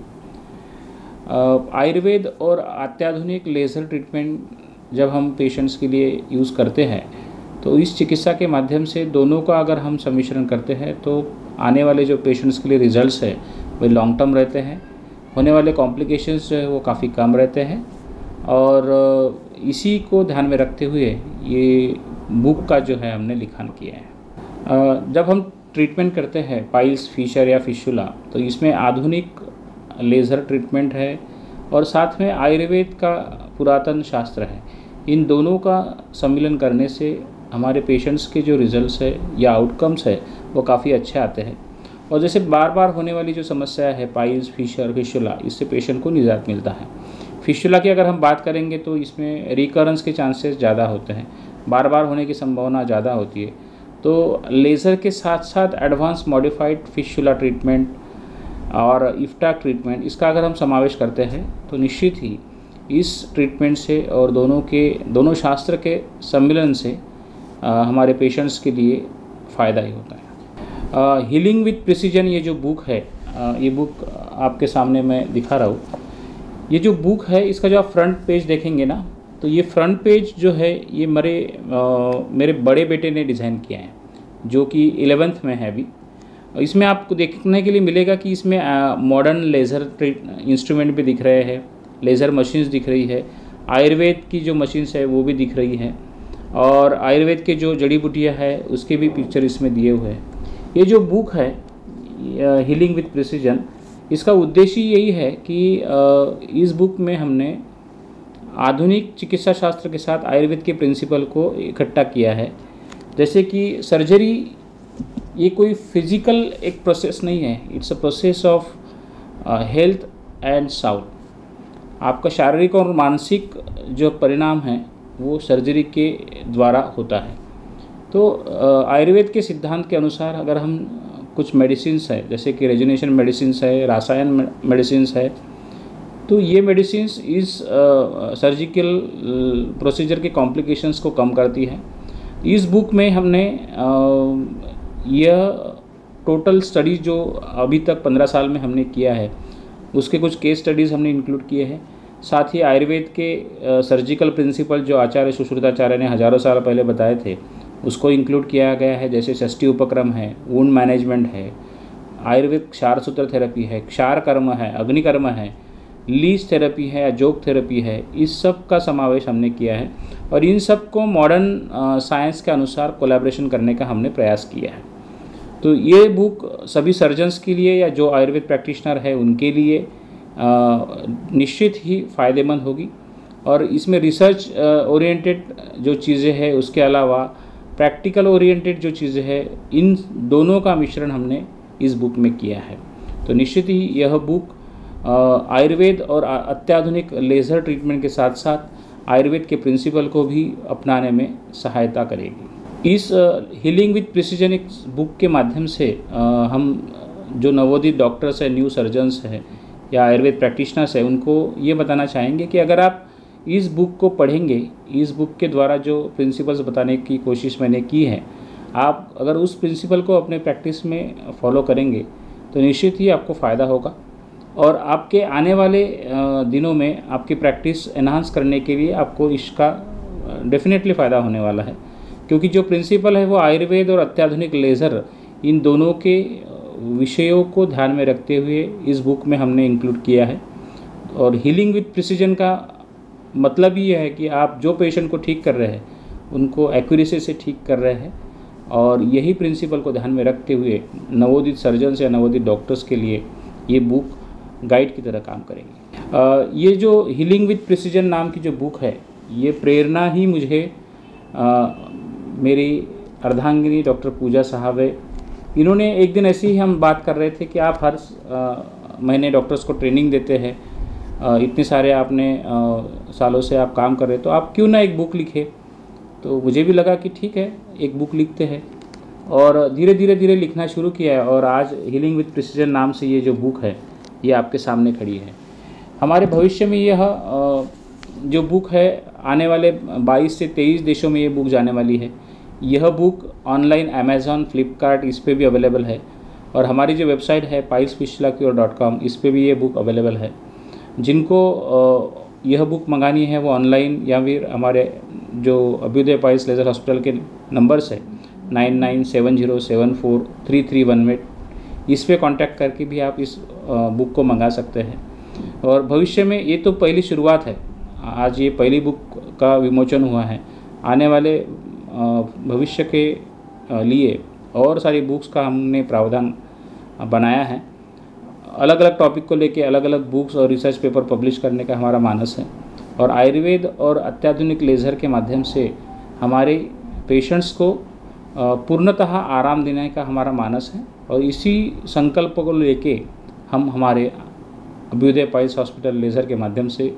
आयुर्वेद और अत्याधुनिक लेज़र ट्रीटमेंट जब हम पेशेंट्स के लिए यूज़ करते हैं तो इस चिकित्सा के माध्यम से दोनों का अगर हम सम्मिश्रण करते हैं तो आने वाले जो पेशेंट्स के लिए रिजल्ट्स है वे लॉन्ग टर्म रहते हैं, होने वाले कॉम्प्लिकेशंस जो है वो काफ़ी कम रहते हैं। और इसी को ध्यान में रखते हुए ये बुक का जो है हमने लिखान किया है। जब हम ट्रीटमेंट करते हैं पाइल्स, फिशर या फिशुला, तो इसमें आधुनिक लेज़र ट्रीटमेंट है और साथ में आयुर्वेद का पुरातन शास्त्र है। इन दोनों का सम्मिलन करने से हमारे पेशेंट्स के जो रिजल्ट्स है या आउटकम्स है वो काफ़ी अच्छे आते हैं। और जैसे बार बार होने वाली जो समस्या है पाइल्स, फिशर, फिशुला, इससे पेशेंट को निजात मिलता है। फिशुला की अगर हम बात करेंगे तो इसमें रिकरेंस के चांसेस ज़्यादा होते हैं, बार बार होने की संभावना ज़्यादा होती है। तो लेज़र के साथ साथ एडवांस मॉडिफाइड फिशुला ट्रीटमेंट और इफ्टाक ट्रीटमेंट, इसका अगर हम समावेश करते हैं तो निश्चित ही इस ट्रीटमेंट से और दोनों शास्त्र के सम्मिलन से हमारे पेशेंट्स के लिए फ़ायदा ही होता है। हीलिंग विथ प्रिसीजन ये जो बुक है, ये बुक आपके सामने मैं दिखा रहा हूँ। ये जो बुक है इसका जो आप फ्रंट पेज देखेंगे ना, तो ये फ्रंट पेज जो है ये मेरे बड़े बेटे ने डिज़ाइन किया है जो कि 11th में है अभी। इसमें आपको देखने के लिए मिलेगा कि इसमें मॉडर्न लेज़र इंस्ट्रूमेंट भी दिख रहे हैं, लेज़र मशीन्स दिख रही है, आयुर्वेद की जो मशीन्स है वो भी दिख रही है और आयुर्वेद के जो जड़ी बूटियाँ है उसके भी पिक्चर इसमें दिए हुए हैं। ये जो बुक है हीलिंग विथ प्रिसीजन, इसका उद्देश्य यही है कि इस बुक में हमने आधुनिक चिकित्सा शास्त्र के साथ आयुर्वेद के प्रिंसिपल को इकट्ठा किया है। जैसे कि सर्जरी ये कोई फिजिकल एक प्रोसेस नहीं है, it's a process of health end south. आपका शारीरिक और मानसिक जो परिणाम है वो सर्जरी के द्वारा होता है। तो आयुर्वेद के सिद्धांत के अनुसार अगर हम कुछ मेडिसिन्स है, जैसे कि रेजुनेशन मेडिसिन्स है, रसायन मेडिसिन्स है, तो ये मेडिसिन्स इस सर्जिकल प्रोसीजर के कॉम्प्लिकेशंस को कम करती है। इस बुक में हमने यह टोटल स्टडी जो अभी तक 15 साल में हमने किया है उसके कुछ केस स्टडीज़ हमने इंक्लूड किए हैं। साथ ही आयुर्वेद के सर्जिकल प्रिंसिपल जो आचार्य सुश्रुताचार्य ने हज़ारों साल पहले बताए थे उसको इंक्लूड किया गया है। जैसे षष्ठी उपक्रम है, वुंड मैनेजमेंट है, आयुर्वेद क्षार सूत्र थेरेपी है, क्षार कर्म है, अग्निकर्म है, लीच थेरेपी है या जोग थेरेपी है, इस सब का समावेश हमने किया है और इन सब को मॉडर्न साइंस के अनुसार कोलैबोरेशन करने का हमने प्रयास किया है। तो ये बुक सभी सर्जन्स के लिए या जो आयुर्वेद प्रैक्टिशनर है उनके लिए निश्चित ही फ़ायदेमंद होगी और इसमें रिसर्च ओरिएंटेड जो चीज़ें हैं उसके अलावा प्रैक्टिकल ओरिएंटेड जो चीज़ें हैं, इन दोनों का मिश्रण हमने इस बुक में किया है। तो निश्चित ही यह बुक आयुर्वेद और अत्याधुनिक लेज़र ट्रीटमेंट के साथ साथ आयुर्वेद के प्रिंसिपल को भी अपनाने में सहायता करेगी। इस हीलिंग विथ प्रिसीजन एक बुक के माध्यम से हम जो नवोदित डॉक्टर्स हैं, न्यू सर्जन्स हैं या आयुर्वेद प्रैक्टिशनर्स हैं, उनको ये बताना चाहेंगे कि अगर आप इस बुक को पढ़ेंगे, इस बुक के द्वारा जो प्रिंसिपल्स बताने की कोशिश मैंने की है, आप अगर उस प्रिंसिपल को अपने प्रैक्टिस में फॉलो करेंगे तो निश्चित ही आपको फ़ायदा होगा और आपके आने वाले दिनों में आपकी प्रैक्टिस एनहांस करने के लिए आपको इसका डेफिनेटली फ़ायदा होने वाला है, क्योंकि जो प्रिंसिपल है वो आयुर्वेद और अत्याधुनिक लेज़र इन दोनों के विषयों को ध्यान में रखते हुए इस बुक में हमने इंक्लूड किया है। और हीलिंग विथ प्रिसीजन का मतलब ये है कि आप जो पेशेंट को ठीक कर रहे हैं उनको एक्यूरेसी से ठीक कर रहे हैं और यही प्रिंसिपल को ध्यान में रखते हुए नवोदित सर्जन्स या नवोदित डॉक्टर्स के लिए ये बुक गाइड की तरह काम करेंगी। ये जो हीलिंग विथ प्रिसीजन नाम की जो बुक है, ये प्रेरणा ही मुझे मेरी अर्धांगिनी डॉक्टर पूजा साहब है, इन्होंने एक दिन ऐसी ही हम बात कर रहे थे कि आप हर महीने डॉक्टर्स को ट्रेनिंग देते हैं, इतने सारे आपने सालों से आप काम कर रहे, तो आप क्यों ना एक बुक लिखे। तो मुझे भी लगा कि ठीक है, एक बुक लिखते हैं और धीरे धीरे लिखना शुरू किया है और आज हीलिंग विथ प्रिसीजन नाम से ये जो बुक है ये आपके सामने खड़ी है। हमारे भविष्य में यह जो बुक है आने वाले 22 से 23 देशों में ये बुक जाने वाली है। यह बुक ऑनलाइन अमेज़ॉन, फ्लिपकार्ट इस पे भी अवेलेबल है और हमारी जो वेबसाइट है pilesfistulacure.com इस पे भी ये बुक अवेलेबल है। जिनको यह बुक मंगानी है वो ऑनलाइन या फिर हमारे जो अभ्युदय पाइल्स लेज़र हॉस्पिटल के नंबर्स है 9970743318 इस पे कांटेक्ट करके भी आप इस बुक को मंगा सकते हैं। और भविष्य में ये तो पहली शुरुआत है, आज ये पहली बुक का विमोचन हुआ है, आने वाले भविष्य के लिए और सारी बुक्स का हमने प्रावधान बनाया है। अलग अलग टॉपिक को लेके अलग अलग बुक्स और रिसर्च पेपर पब्लिश करने का हमारा मानस है और आयुर्वेद और अत्याधुनिक लेज़र के माध्यम से हमारे पेशेंट्स को पूर्णतः आराम देने का हमारा मानस है और इसी संकल्प को लेके हम हमारे अभ्युदय पाइल्स हॉस्पिटल लेज़र के माध्यम से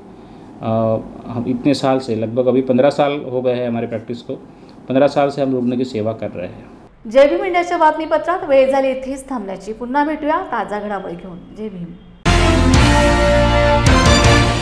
हम इतने साल से लगभग अभी 15 साल हो गए हैं हमारे प्रॅक्टिस को, 15 साल से हम रुग्ण की सेवा कर रहे हैं। जय भीम इंडियाच्या बातमीपत्रात वेळ झाली इथेच थांबण्याची, पुन्हा भेटूया ताजा घडामोडी घेऊन। जय भीम।